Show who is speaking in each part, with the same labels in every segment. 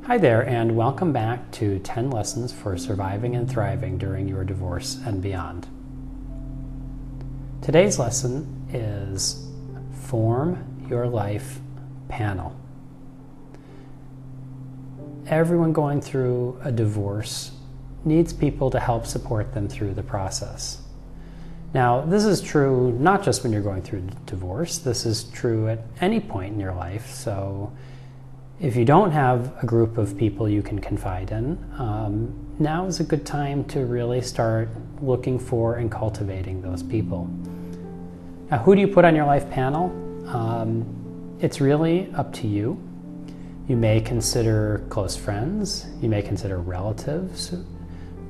Speaker 1: Hi there, and welcome back to 10 Lessons for Surviving and Thriving During Your Divorce and Beyond. Today's lesson is Form Your Life Panel. Everyone going through a divorce needs people to help support them through the process. Now, this is true not just when you're going through divorce, this is true at any point in your life. So if you don't have a group of people you can confide in, now is a good time to really start looking for and cultivating those people. Now, who do you put on your life panel? It's really up to you. You may consider close friends, you may consider relatives,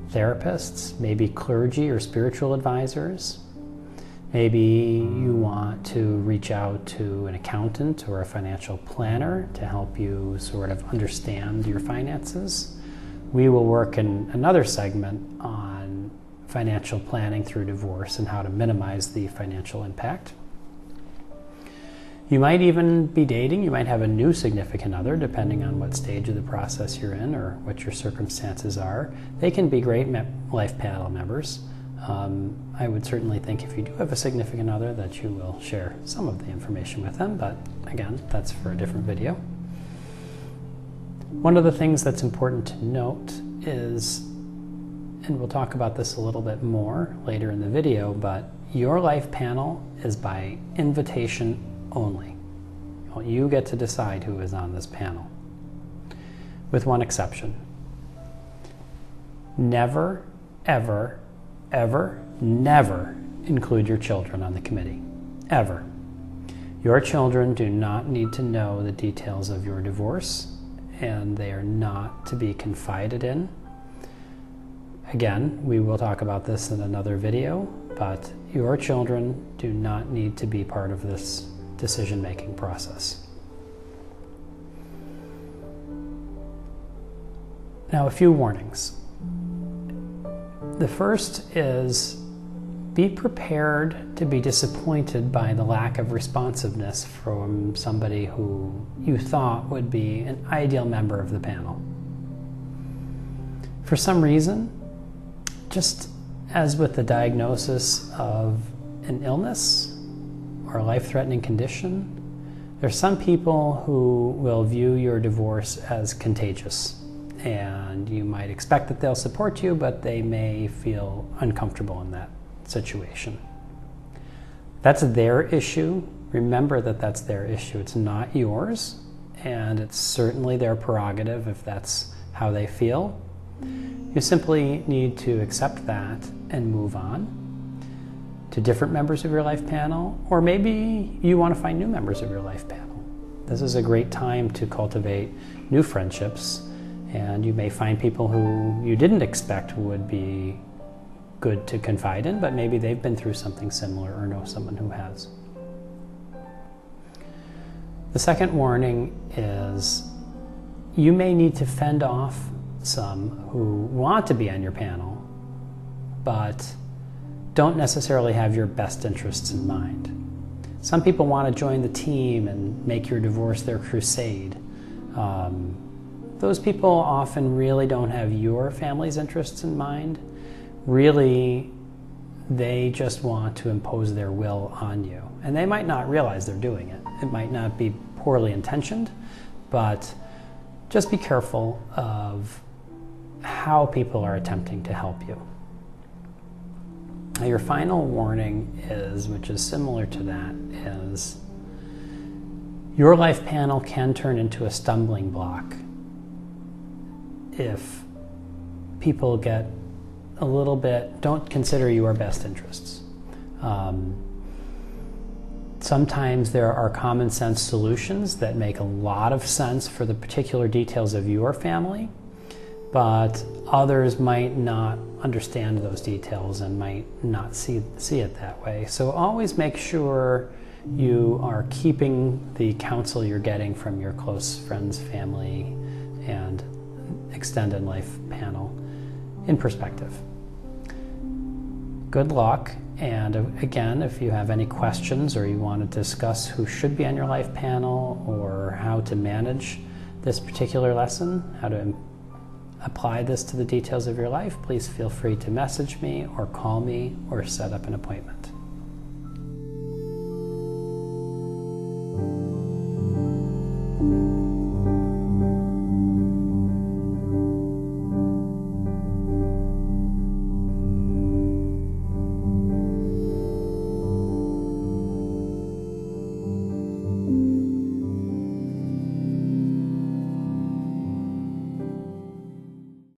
Speaker 1: therapists, maybe clergy or spiritual advisors. Maybe you want to reach out to an accountant or a financial planner to help you sort of understand your finances. We will work in another segment on financial planning through divorce and how to minimize the financial impact. You might even be dating. You might have a new significant other, depending on what stage of the process you're in or what your circumstances are. They can be great life panel members. I would certainly think if you do have a significant other that you will share some of the information with them, but again, that's for a different video. One of the things that's important to note is, and we'll talk about this a little bit more later in the video, but your life panel is by invitation only. You get to decide who is on this panel, with one exception. Never, ever, ever, never include your children on the committee. Ever. Your children do not need to know the details of your divorce, and they are not to be confided in. Again, we will talk about this in another video, but your children do not need to be part of this decision-making process. Now, a few warnings. The first is, be prepared to be disappointed by the lack of responsiveness from somebody who you thought would be an ideal member of the panel. For some reason, just as with the diagnosis of an illness or a life-threatening condition, there's some people who will view your divorce as contagious. And you might expect that they'll support you, but they may feel uncomfortable in that situation. That's their issue. Remember that that's their issue. It's not yours, and it's certainly their prerogative if that's how they feel. You simply need to accept that and move on to different members of your life panel, or maybe you want to find new members of your life panel. This is a great time to cultivate new friendships. And you may find people who you didn't expect would be good to confide in, but maybe they've been through something similar or know someone who has. The second warning is you may need to fend off some who want to be on your panel, but don't necessarily have your best interests in mind. Some people want to join the team and make your divorce their crusade. Those people often really don't have your family's interests in mind. Really, they just want to impose their will on you. And they might not realize they're doing it. It might not be poorly intentioned, but just be careful of how people are attempting to help you. Now, your final warning is, which is similar to that, is your life panel can turn into a stumbling block if people get a little bit, don't consider your best interests. Sometimes there are common sense solutions that make a lot of sense for the particular details of your family, but others might not understand those details and might not see it that way. So always make sure you are keeping the counsel you're getting from your close friends, family, and extended life panel in perspective. Good luck, and again, if you have any questions or you want to discuss who should be on your life panel or how to manage this particular lesson, how to apply this to the details of your life, please feel free to message me or call me or set up an appointment.